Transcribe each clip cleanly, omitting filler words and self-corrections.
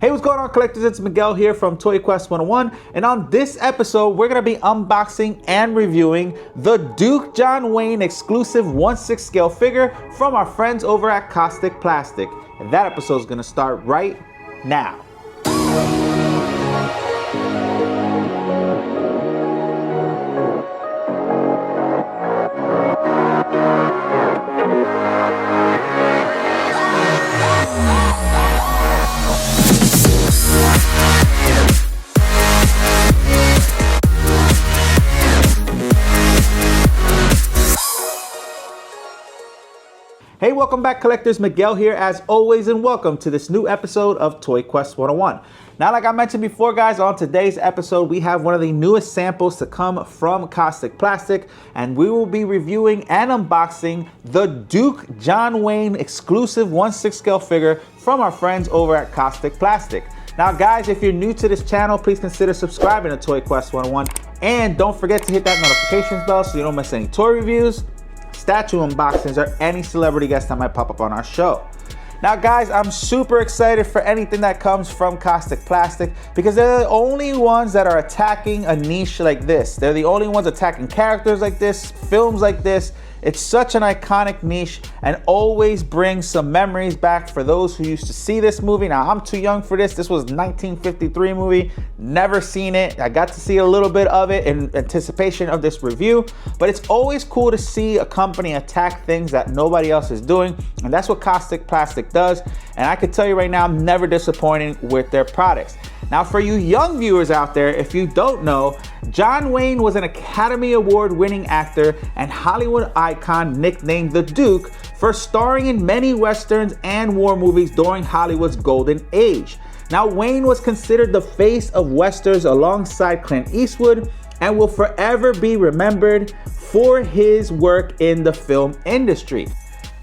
Hey, what's going on, collectors? It's Miguel here from Toy Quest 101, and on this episode, we're going to be unboxing and reviewing the Duke John Wayne exclusive 1/6 scale figure from our friends over at Kaustic Plastik. And that episode is going to start right now. Hey, welcome back, collectors. Miguel here as always, and welcome to this new episode of Toy Quest 101. Now, like I mentioned before, guys, on today's episode, we have one of the newest samples to come from Kaustic Plastik, and we will be reviewing and unboxing the Duke John Wayne exclusive 1/6 scale figure from our friends over at Kaustic Plastik. Now, guys, if you're new to this channel, please consider subscribing to Toy Quest 101, and don't forget to hit that notifications bell so you don't miss any toy reviews, statue unboxings, or any celebrity guest that might pop up on our show. Now, guys, I'm super excited for anything that comes from Kaustic Plastik because they're the only ones that are attacking a niche like this. They're the only ones attacking characters like this, films like this. It's such an iconic niche and always brings some memories back for those who used to see this movie. Now, I'm too young for this. This was a 1953 movie. Never seen it. I got to see a little bit of it in anticipation of this review, but it's always cool to see a company attack things that nobody else is doing, and that's what Kaustic Plastik does. And I can tell you right now, I'm never disappointed with their products. Now, for you young viewers out there, if you don't know, John Wayne was an Academy Award winning actor and Hollywood icon nicknamed the Duke for starring in many westerns and war movies during Hollywood's golden age. Now, Wayne was considered the face of westerns alongside Clint Eastwood and will forever be remembered for his work in the film industry.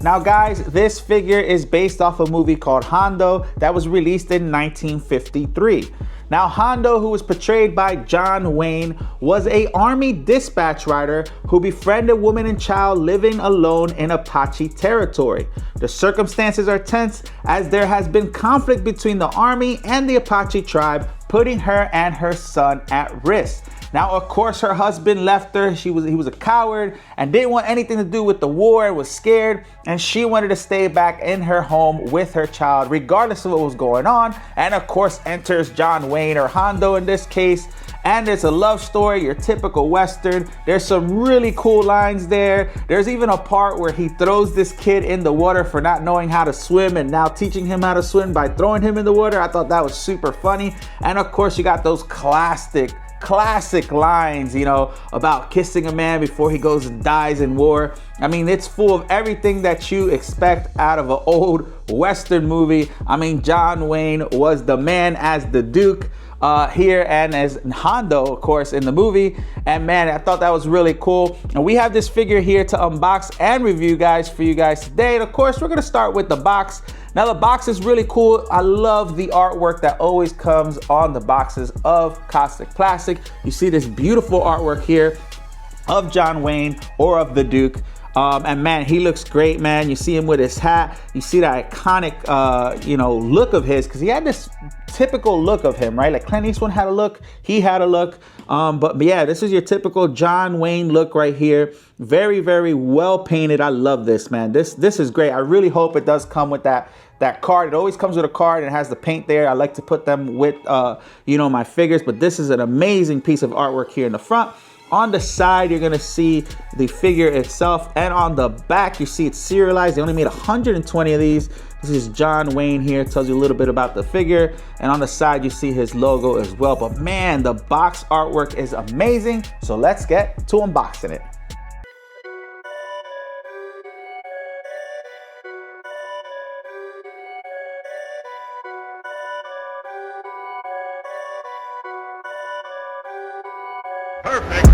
Now, guys, this figure is based off a movie called Hondo that was released in 1953. Now, Hondo, who was portrayed by John Wayne, was an army dispatch rider who befriended a woman and child living alone in Apache territory. The circumstances are tense as there has been conflict between the army and the Apache tribe, putting her and her son at risk. Now, of course, her husband left her. He was a coward and didn't want anything to do with the war and was scared. And she wanted to stay back in her home with her child, regardless of what was going on. And of course, enters John Wayne, or Hondo in this case. And it's a love story, your typical Western. There's some really cool lines there. There's even a part where he throws this kid in the water for not knowing how to swim and now teaching him how to swim by throwing him in the water. I thought that was super funny. And of course, you got those classic lines, you know, about kissing a man before he goes and dies in war. I mean, it's full of everything that you expect out of an old Western movie. I mean, John Wayne was the man as the Duke here, and as Hondo, of course, in the movie. And man, I thought that was really cool. And we have this figure here to unbox and review, guys, for you guys today. And of course, we're gonna start with the box. Now, the box is really cool. I love the artwork that always comes on the boxes of Kaustic Plastik. You see this beautiful artwork here of John Wayne or of the Duke. And man, he looks great, man. You see him with his hat. You see that iconic, look of his, because he had this typical look of him, right? Like Clint Eastwood had a look, he had a look. But yeah, this is your typical John Wayne look right here. Very, very well painted. I love this, man. This is great. I really hope it does come with that card. It always comes with a card and it has the paint there. I like to put them with, my figures, but this is an amazing piece of artwork here in the front. On the side, you're gonna see the figure itself, and on the back, you see it's serialized. They only made 120 of these. This is John Wayne here, tells you a little bit about the figure, and on the side, you see his logo as well. But man, the box artwork is amazing, so let's get to unboxing it. Perfect.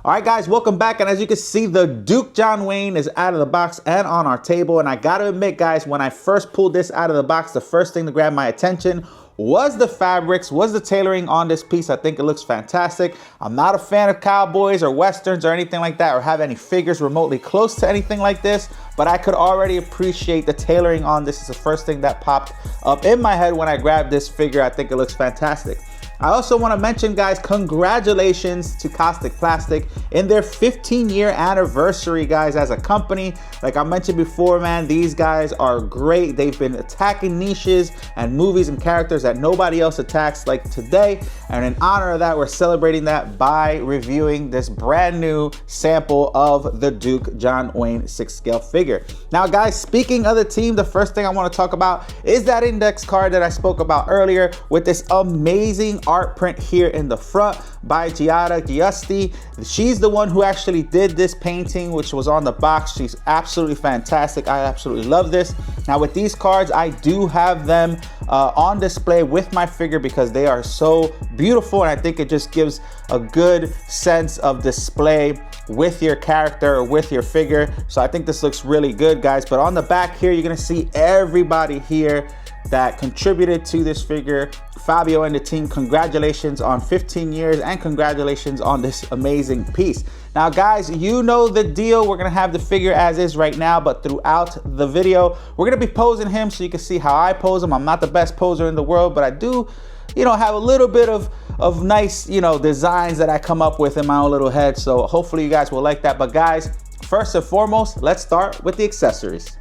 All right, guys, welcome back. And as you can see, the Duke John Wayne is out of the box and on our table. And I got to admit, guys, when I first pulled this out of the box, the first thing to grab my attention was the fabrics, was the tailoring on this piece. I think it looks fantastic. I'm not a fan of cowboys or westerns or anything like that, or have any figures remotely close to anything like this, but I could already appreciate the tailoring on this. Is the first thing that popped up in my head when I grabbed this figure. I think it looks fantastic. I also want to mention, guys, congratulations to Kaustic Plastik in their 15-year anniversary, guys, as a company. Like I mentioned before, man, these guys are great. They've been attacking niches and movies and characters that nobody else attacks like today. And in honor of that, we're celebrating that by reviewing this brand new sample of the Duke John Wayne 6-scale figure. Now, guys, speaking of the team, the first thing I want to talk about is that index card that I spoke about earlier with this amazing art print here in the front by Giusti. She's the one who actually did this painting, which was on the box. She's absolutely fantastic. I absolutely love this. Now with these cards, I do have them on display with my figure because they are so beautiful, and I think it just gives a good sense of display with your character or with your figure. So I think this looks really good, guys. But on the back here, you're gonna see everybody here that contributed to this figure. Fabio and the team, congratulations on 15 years and congratulations on this amazing piece. Now, guys, you know the deal. We're gonna have the figure as is right now, but throughout the video, we're gonna be posing him so you can see how I pose him. I'm not the best poser in the world, but I do, have a little bit of nice, designs that I come up with in my own little head. So hopefully you guys will like that. But guys, first and foremost, let's start with the accessories.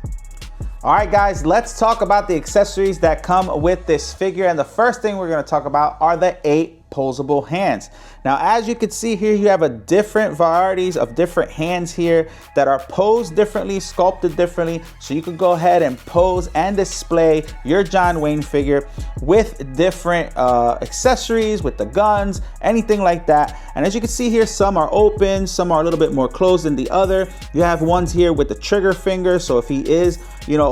All right, guys, let's talk about the accessories that come with this figure. And the first thing we're gonna talk about are the 8 posable hands. Now, as you can see here, you have a different varieties of different hands here that are posed differently, sculpted differently. So you can go ahead and pose and display your John Wayne figure with different accessories, with the guns, anything like that. And as you can see here, some are open, some are a little bit more closed than the other. You have ones here with the trigger finger. So if he is,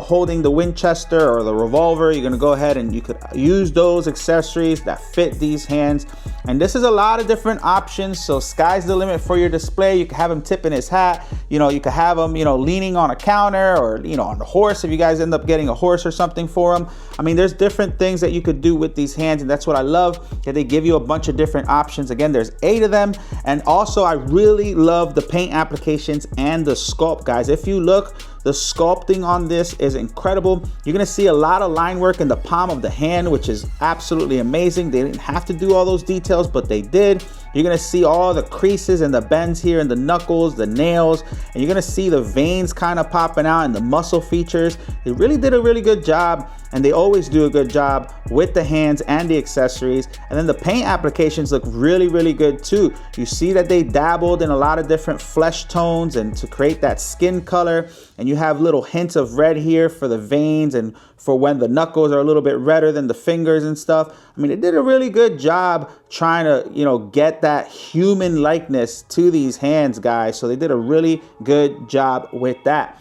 holding the Winchester or the revolver, you're gonna go ahead and you could use those accessories that fit these hands. And this is a lot of different options, so sky's the limit for your display. You can have him tipping his hat, you can have him, leaning on a counter, or, on the horse if you guys end up getting a horse or something for him. I mean, there's different things that you could do with these hands, and that's what I love, that they give you a bunch of different options. Again, there's 8 of them. And also, I really love the paint applications and the sculpt, guys. If you look, the sculpting on this is incredible. You're gonna see a lot of line work in the palm of the hand, which is absolutely amazing. They didn't have to do all those details, but they did. You're gonna see all the creases and the bends here in the knuckles, the nails, and you're gonna see the veins kind of popping out and the muscle features. They really did a really good job, and they always do a good job with the hands and the accessories. And then the paint applications look really, really good too. You see that they dabbled in a lot of different flesh tones and to create that skin color. And you have little hints of red here for the veins and for when the knuckles are a little bit redder than the fingers and stuff. I mean, it did a really good job trying to, get that human likeness to these hands, guys. So they did a really good job with that.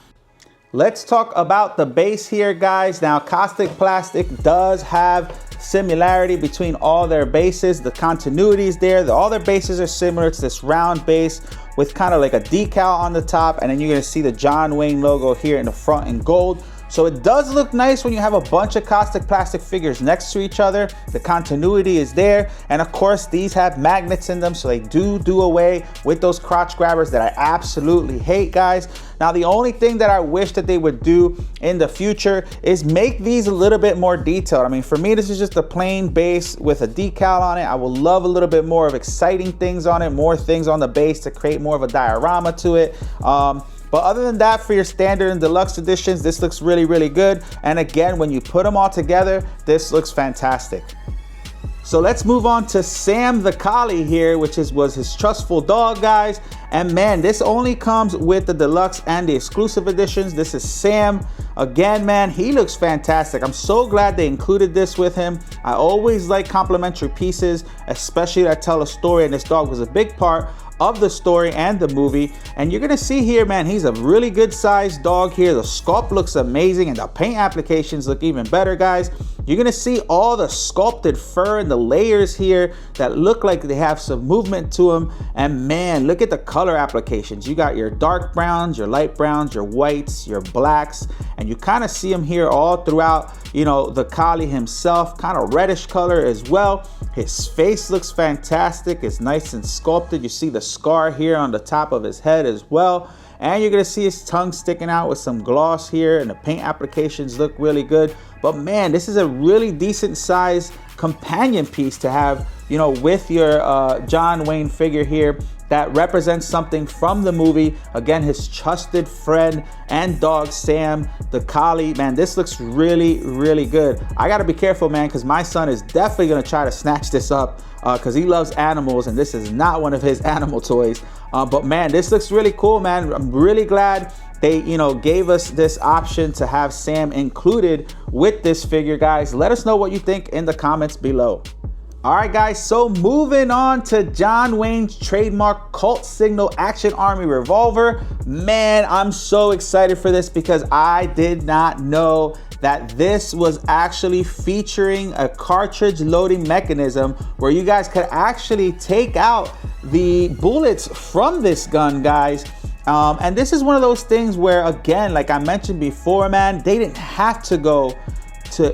Let's talk about the base here, guys. Now, Kaustic Plastik does have similarity between all their bases. The continuity is there. All their bases are similar. It's this round base with kind of like a decal on the top, and then you're gonna see the John Wayne logo here in the front in gold. So it does look nice when you have a bunch of Kaustic Plastik figures next to each other. The continuity is there. And of course, these have magnets in them, so they do away with those crotch grabbers that I absolutely hate, guys. Now, the only thing that I wish that they would do in the future is make these a little bit more detailed. I mean, for me, this is just a plain base with a decal on it. I would love a little bit more of exciting things on it, more things on the base to create more of a diorama to it. But other than that, for your standard and deluxe editions, this looks really, really good. And again, when you put them all together, this looks fantastic. So let's move on to Sam the Collie here, which was his trustful dog, guys. And man, this only comes with the deluxe and the exclusive editions. This is Sam. Again, man, he looks fantastic. I'm so glad they included this with him. I always like complimentary pieces, especially that tell a story, and this dog was a big part of the story and the movie. And you're gonna see here, man, he's a really good sized dog here. The sculpt looks amazing and the paint applications look even better, guys. You're gonna see all the sculpted fur and the layers here that look like they have some movement to them. And man, look at the color applications. You got your dark browns, your light browns, your whites, your blacks, and you kind of see them here all throughout, you know, the collie himself, kind of reddish color as well. His face looks fantastic. It's nice and sculpted. You see the scar here on the top of his head as well. And you're gonna see his tongue sticking out with some gloss here, and the paint applications look really good. But man, this is a really decent size companion piece to have, you know, with your John Wayne figure here that represents something from the movie. Again, his trusted friend and dog, Sam, the collie. Man, this looks really, really good. I gotta be careful, man, because my son is definitely gonna try to snatch this up because he loves animals, and this is not one of his animal toys. But man, this looks really cool, man. I'm really glad they, you know, gave us this option to have Sam included with this figure, guys. Let us know what you think in the comments below. All right, guys, so moving on to John Wayne's trademark Cult Signal Action Army revolver. Man, I'm so excited for this because I did not know that this was actually featuring a cartridge loading mechanism where you guys could actually take out the bullets from this gun, guys. And this is one of those things where, again, like I mentioned before, man, they didn't have to go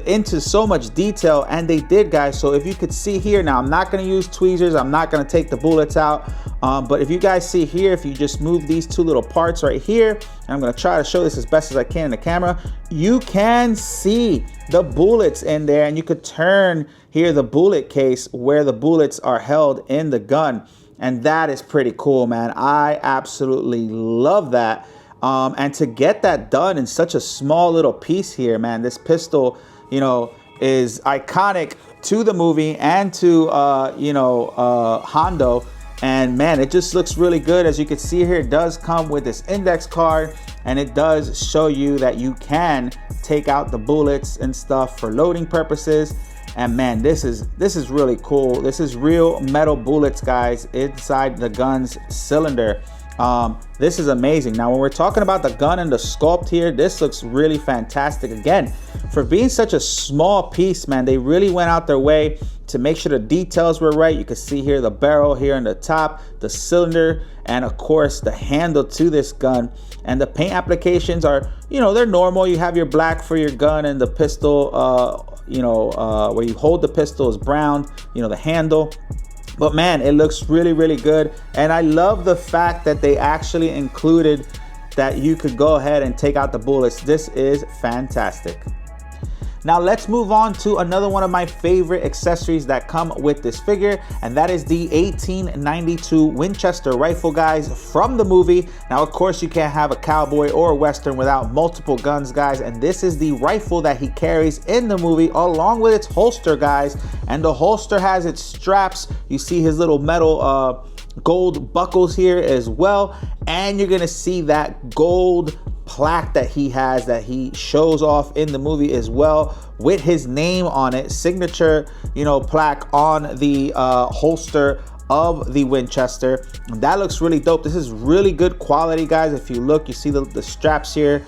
into so much detail, and they did, guys. So if you could see here, now I'm not going to use tweezers, I'm not going to take the bullets out, but if you guys see here, if you just move these two little parts right here, and I'm going to try to show this as best as I can in the camera, you can see the bullets in there, and you could turn here the bullet case where the bullets are held in the gun, and that is pretty cool, man. I absolutely love that. And to get that done in such a small little piece here, man, this pistol, you know, is iconic to the movie and to, Hondo. And man, it just looks really good. As you can see here, it does come with this index card, and it does show you that you can take out the bullets and stuff for loading purposes. And man, this is really cool. This is real metal bullets, guys, inside the gun's cylinder. This is amazing. Now, when we're talking about the gun and the sculpt here, this looks really fantastic. Again, for being such a small piece, man, they really went out their way to make sure the details were right. You can see here the barrel here on the top, the cylinder, and of course the handle to this gun. And the paint applications are, you know, they're normal. You have your black for your gun, and the pistol, where you hold the pistol is brown, you know, the handle. But man, it looks really, really good. And I love the fact that they actually included that you could go ahead and take out the bullets. This is fantastic. Now let's move on to another one of my favorite accessories that come with this figure, and that is the 1892 Winchester rifle, guys, from the movie. Now, of course, you can't have a cowboy or a Western without multiple guns, guys, and this is the rifle that he carries in the movie along with its holster, guys. And the holster has its straps. You see his little metal gold buckles here as well, and you're gonna see that gold plaque that he has, that he shows off in the movie as well, with his name on it, signature, you know, plaque on the holster of the Winchester. That looks really dope. This is really good quality, guys. If you look, you see the straps here,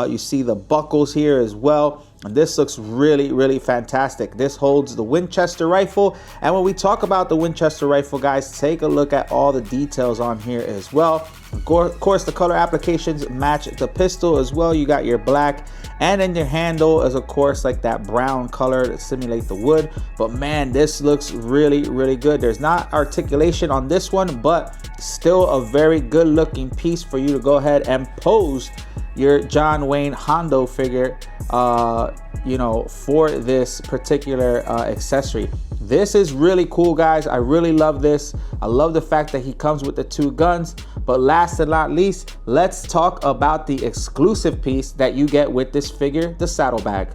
you see the buckles here as well. And this looks really, really fantastic. This holds the Winchester rifle. And when we talk about the Winchester rifle, guys, take a look at all the details on here as well. Of course, the color applications match the pistol as well. You got your black, and then your handle is, of course, like that brown color to simulate the wood. But man, this looks really, really good. There's not articulation on this one, but still a very good looking piece for you to go ahead and pose your John Wayne Hondo figure, for this particular accessory. This is really cool, guys. I really love this. I love the fact that he comes with the two guns. But last and not least, let's talk about the exclusive piece that you get with this figure, the saddlebag.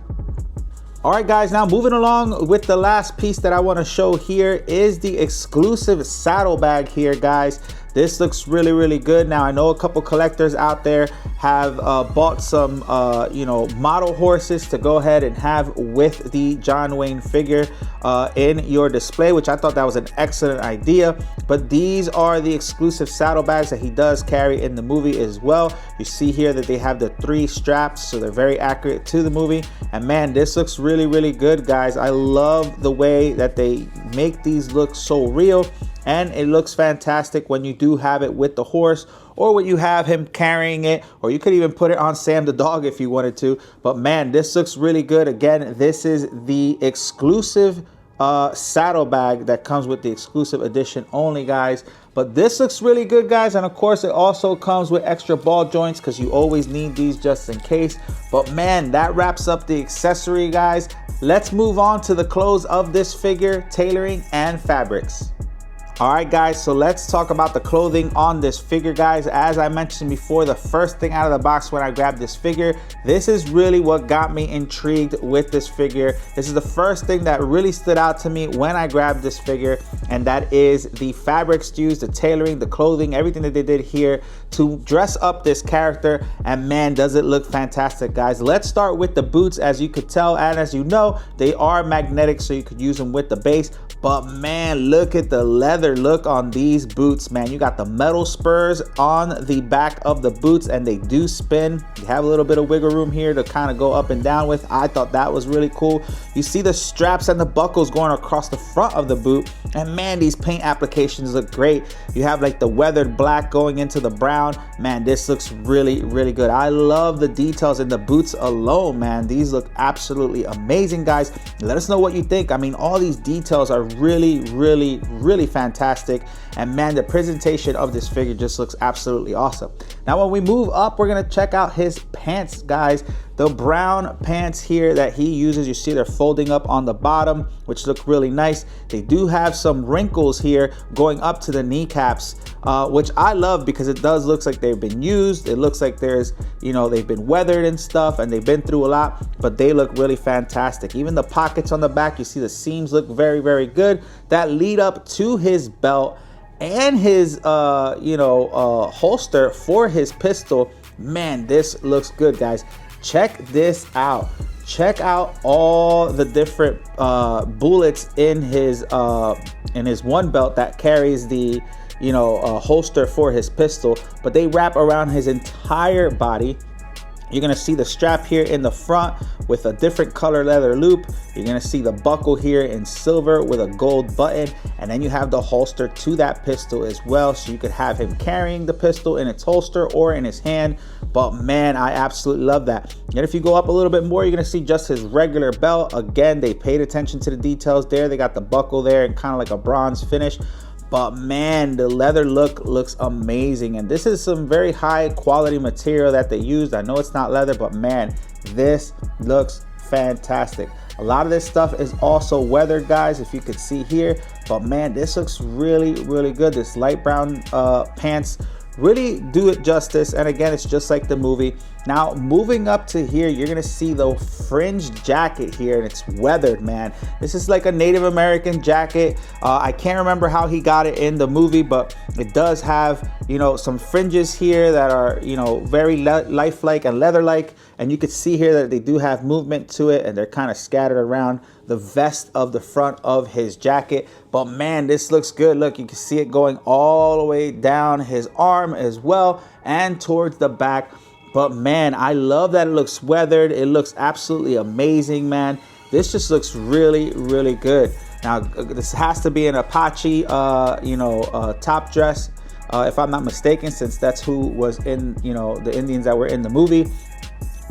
All right, guys, now moving along with the last piece that I want to show here is the exclusive saddlebag here, guys. This looks really, really good. Now, I know a couple collectors out there have bought some, model horses to go ahead and have with the John Wayne figure in your display, which I thought that was an excellent idea. But these are the exclusive saddlebags that he does carry in the movie as well. You see here that they have the 3 straps, so they're very accurate to the movie. And man, this looks really, really good, guys. I love the way that they make these look so real, and it looks fantastic when you do have it with the horse, or when you have him carrying it, or you could even put it on Sam the dog if you wanted to. But man, this looks really good. Again, this is the exclusive saddlebag that comes with the exclusive edition only, guys. But this looks really good, guys. And of course, it also comes with extra ball joints because you always need these just in case. But man, that wraps up the accessory, guys. Let's move on to the clothes of this figure, tailoring and fabrics. All right, guys, so let's talk about the clothing on this figure, guys. As I mentioned before, the first thing out of the box when I grabbed this figure, this is really what got me intrigued with this figure. This is the first thing that really stood out to me when I grabbed this figure, and that is the fabrics used, the tailoring, the clothing, everything that they did here to dress up this character. And man, does it look fantastic, guys. Let's start with the boots. As you could tell, and as you know, they are magnetic, so you could use them with the base. But man, look at the leather look on these boots, man. You got the metal spurs on the back of the boots, and they do spin. You have a little bit of wiggle room here to kind of go up and down with. I thought that was really cool. You see the straps and the buckles going across the front of the boot, and man, these paint applications look great. You have like the weathered black going into the brown. Man, this looks really, really good. I love the details in the boots alone, man. These look absolutely amazing, guys. Let us know what you think. I mean, all these details are really, really, really fantastic. And man, the presentation of this figure just looks absolutely awesome. Now, when we move up, we're gonna check out his pants, guys. The brown pants here that he uses, you see they're folding up on the bottom, which look really nice. They do have some wrinkles here going up to the kneecaps, which I love because it does look like they've been used. It looks like there's, they've been weathered and stuff, and they've been through a lot, but they look really fantastic. Even the pockets on the back, you see the seams look very, very good. That lead up to his belt and his, holster for his pistol. Man, this looks good, guys. Check this out. Check out all the different bullets in his one belt that carries the holster for his pistol, but they wrap around his entire body. You're gonna see the strap here in the front with a different color leather loop. You're gonna see the buckle here in silver with a gold button, and then you have the holster to that pistol as well, so you could have him carrying the pistol in its holster or in his hand. But man, I absolutely love that. And if you go up a little bit more, you're gonna see just his regular belt. Again, they paid attention to the details there. They got the buckle there and kind of like a bronze finish. But man, the leather look looks amazing, and this is some very high quality material that they used. I know it's not leather, but man, this looks fantastic. A lot of this stuff is also weathered, guys, if you could see here. But man, this looks really, really good. This light brown pants really do it justice, and again, it's just like the movie. Now, moving up to here, you're gonna see the fringe jacket here, and it's weathered, man. This is like a Native American jacket. I can't remember how he got it in the movie, but it does have, some fringes here that are, very lifelike and leather-like, and you can see here that they do have movement to it, and they're kind of scattered around the vest of the front of his jacket. But man, this looks good. Look, you can see it going all the way down his arm as well and towards the back. But man, I love that it looks weathered. It looks absolutely amazing, man. This just looks really, really good. Now, this has to be an Apache, top dress, if I'm not mistaken, since that's who was in, the Indians that were in the movie.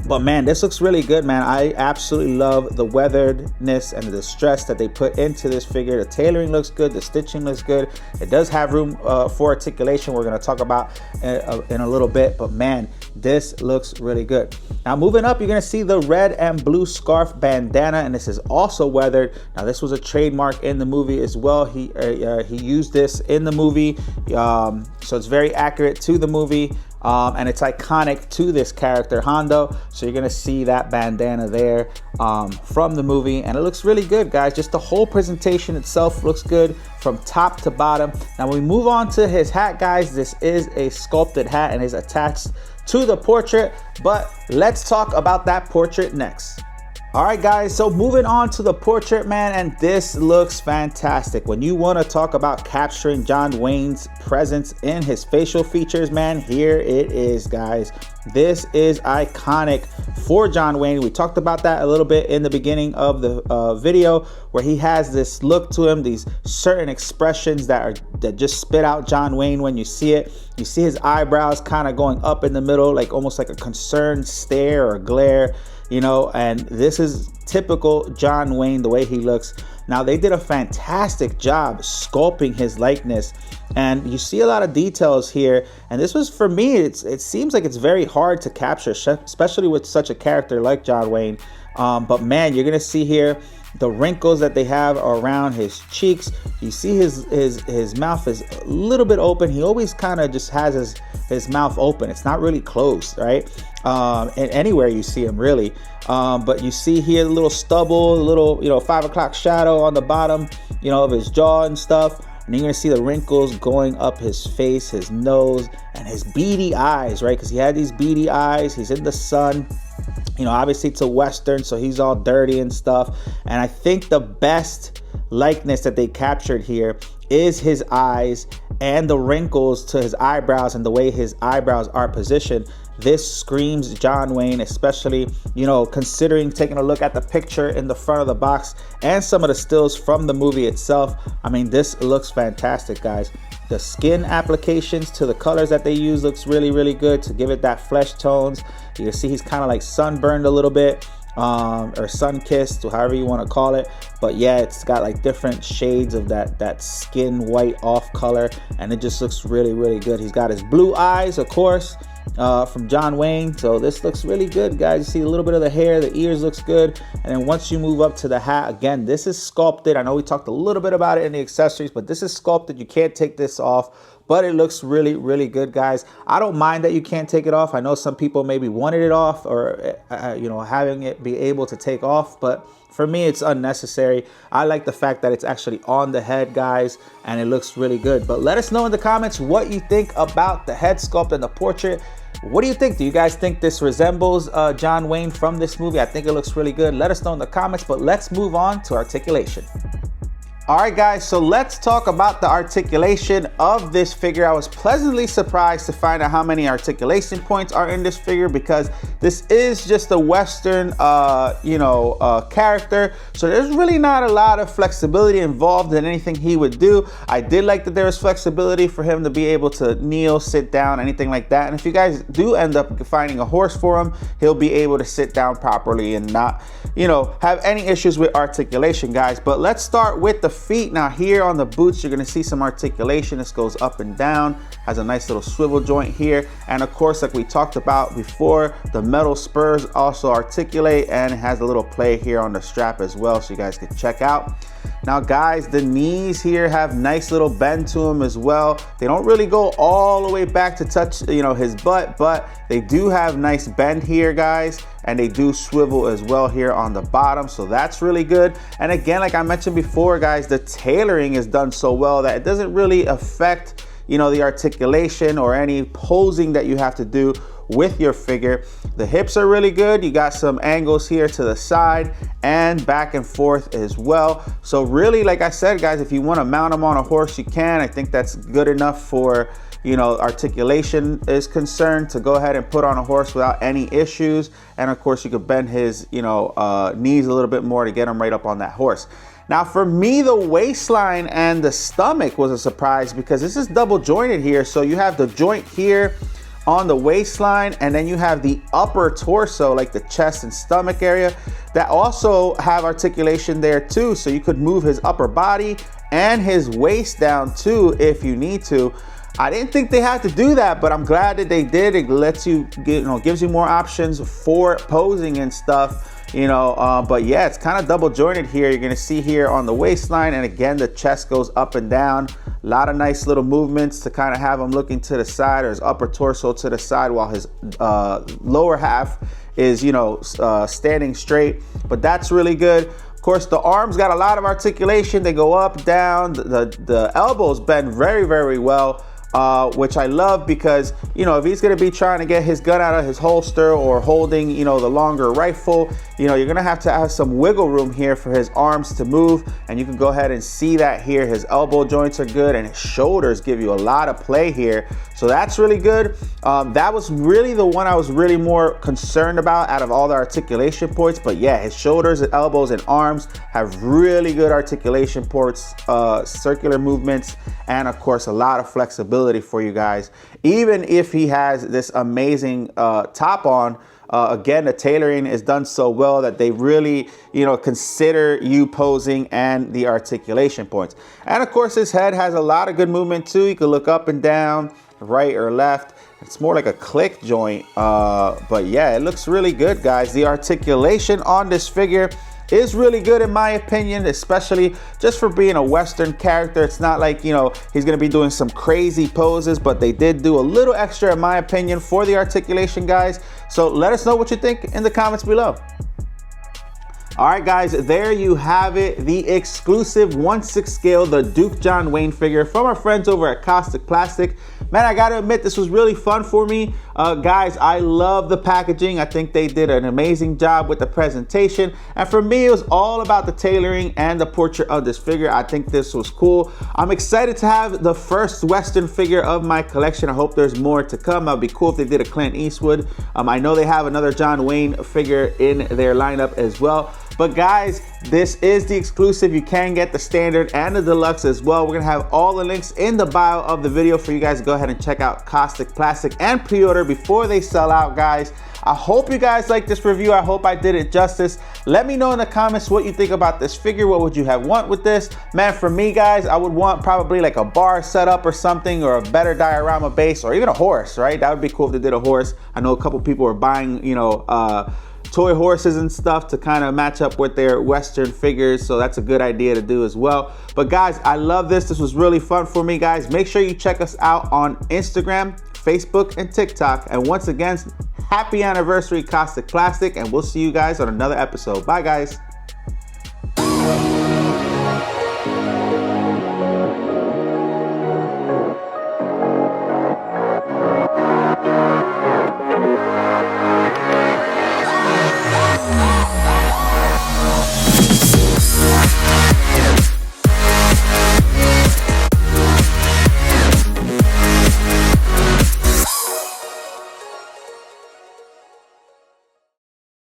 But man, this looks really good, man. I absolutely love the weatheredness and the distress that they put into this figure. The tailoring looks good. The stitching looks good. It does have room for articulation. We're going to talk about in a little bit. But man, this looks really good. Now, moving up, you're going to see the red and blue scarf bandana, and this is also weathered. Now, this was a trademark in the movie as well. He used this in the movie, so it's very accurate to the movie. and it's iconic to this character Hondo. So you're gonna see that bandana there from the movie, and it looks really good, guys. Just the whole presentation itself looks good from top to bottom. Now when we move on to his hat, guys, this is a sculpted hat and is attached to the portrait, but let's talk about that portrait next. All right, guys, so moving on to the portrait, man, and this looks fantastic. When you want to talk about capturing John Wayne's presence in his facial features, man, here it is, guys. This is iconic for John Wayne. We talked about that a little bit in the beginning of the video, where he has this look to him, these certain expressions that just spit out John Wayne when you see it. You see his eyebrows kind of going up in the middle, like almost like a concerned stare or glare, you know, and this is typical John Wayne, the way he looks. Now, they did a fantastic job sculpting his likeness, and you see a lot of details here. And this was, for me, it seems like it's very hard to capture, especially with such a character like John Wayne. But man, you're gonna see here the wrinkles that they have around his cheeks. You see his mouth is a little bit open. He always kind of just has his mouth open. It's not really closed, right? And anywhere you see him, really. But you see here the little stubble, the little, you know, 5 o'clock shadow on the bottom, you know, of his jaw and stuff. And you're gonna see the wrinkles going up his face, his nose, and his beady eyes, right? Because he had these beady eyes. He's in the sun. You know, obviously it's a Western, so he's all dirty and stuff. And I think the best likeness that they captured here is his eyes and the wrinkles to his eyebrows and the way his eyebrows are positioned. This screams John Wayne, especially, you know, considering taking a look at the picture in the front of the box and some of the stills from the movie itself. I mean, this looks fantastic, guys. The skin applications to the colors that they use looks really, really good to give it that flesh tones. You can see he's kind of like sunburned a little bit, or sun-kissed, or however you want to call it. But yeah, it's got like different shades of that skin white off color, and it just looks really, really good. He's got his blue eyes, of course, from John Wayne. So this looks really good, guys. You see a little bit of the hair, the ears looks good. And then once you move up to the hat, again, this is sculpted. I know we talked a little bit about it in the accessories, but this is sculpted. You can't take this off, but it looks really, really good, guys. I don't mind that you can't take it off. I know some people maybe wanted it off, or you know, having it be able to take off, but for me, it's unnecessary. I like the fact that it's actually on the head, guys, and it looks really good. But let us know in the comments what you think about the head sculpt and the portrait. What do you think? Do you guys think this resembles John Wayne from this movie? I think it looks really good. Let us know in the comments, but let's move on to articulation. All right, guys, so let's talk about the articulation of this figure. I was pleasantly surprised to find out how many articulation points are in this figure, because this is just a Western, character. So there's really not a lot of flexibility involved in anything he would do. I did like that there was flexibility for him to be able to kneel, sit down, anything like that. And if you guys do end up finding a horse for him, he'll be able to sit down properly and not, you know, have any issues with articulation, guys. But let's start with the feet. Now here on the boots, you're going to see some articulation. This goes up and down, has a nice little swivel joint here, and of course, like we talked about before, the metal spurs also articulate, and it has a little play here on the strap as well, so you guys can check out. Now guys, the knees here have nice little bend to them as well. They don't really go all the way back to touch, you know, his butt, but they do have nice bend here, guys, and they do swivel as well here on the bottom, so that's really good. And again, like I mentioned before, guys, the tailoring is done so well that it doesn't really affect, you know, the articulation or any posing that you have to do with your figure. The hips are really good. You got some angles here to the side and back and forth as well. So really, like I said, guys, if you want to mount him on a horse, you can. I think that's good enough for, you know, articulation is concerned, to go ahead and put on a horse without any issues. And of course, you could bend his, you know, knees a little bit more to get him right up on that horse. Now for me, the waistline and the stomach was a surprise, because this is double jointed here. So you have the joint here on the waistline, and then you have the upper torso, like the chest and stomach area, that also have articulation there too. So you could move his upper body and his waist down too if you need to. I didn't think they had to do that, but I'm glad that they did. It lets you, gives you more options for posing and stuff. you know, but yeah, it's kind of double jointed here. You're gonna see here on the waistline, and again, the chest goes up and down. A lot of nice little movements to kind of have him looking to the side, or his upper torso to the side, while his lower half is, you know, standing straight. But that's really good. Of course, the arms got a lot of articulation. They go up, down. The elbows bend very, very well. Which I love, because, you know, if he's going to be trying to get his gun out of his holster or holding, you know, the longer rifle, you know, you're going to have some wiggle room here for his arms to move. And you can go ahead and see that here. His elbow joints are good, and his shoulders give you a lot of play here. So that's really good. That was really the one I was really more concerned about out of all the articulation points. But yeah, his shoulders and elbows and arms have really good articulation ports, circular movements, and of course a lot of flexibility for you guys. Even if he has this amazing top on, again, the tailoring is done so well that they really, you know, consider you posing and the articulation points. And of course, his head has a lot of good movement too. You can look up and down, right or left. It's more like a click joint, but yeah, it looks really good, guys. The articulation on this figure is really good in my opinion, especially just for being a Western character. It's not like, you know, he's gonna be doing some crazy poses, but they did do a little extra in my opinion for the articulation, guys. So let us know what you think in the comments below. All right, guys, there you have it. The exclusive 1/6 scale, the Duke John Wayne figure from our friends over at Kaustic Plastik. Man, I gotta admit, this was really fun for me. Guys, I love the packaging. I think they did an amazing job with the presentation. And for me, it was all about the tailoring and the portrait of this figure. I think this was cool. I'm excited to have the first Western figure of my collection. I hope there's more to come. That'd be cool if they did a Clint Eastwood. I know they have another John Wayne figure in their lineup as well. But guys, this is the exclusive. You can get the standard and the deluxe as well. We're gonna have all the links in the bio of the video for you guys to go ahead and check out Kaustic Plastik and pre-order before they sell out, guys. I hope you guys like this review. I hope I did it justice. Let me know in the comments what you think about this figure. What would you have want with this? Man, for me, guys, I would want probably like a bar setup or something, or a better diorama base, or even a horse, right? That would be cool if they did a horse. I know a couple people were buying, you know, toy horses and stuff to kind of match up with their Western figures, so that's a good idea to do as well. But guys, I love this. This was really fun for me, guys. Make sure you check us out on Instagram, Facebook, and TikTok. And once again, happy anniversary, Kaustic Plastik, and we'll see you guys on another episode. Bye, guys.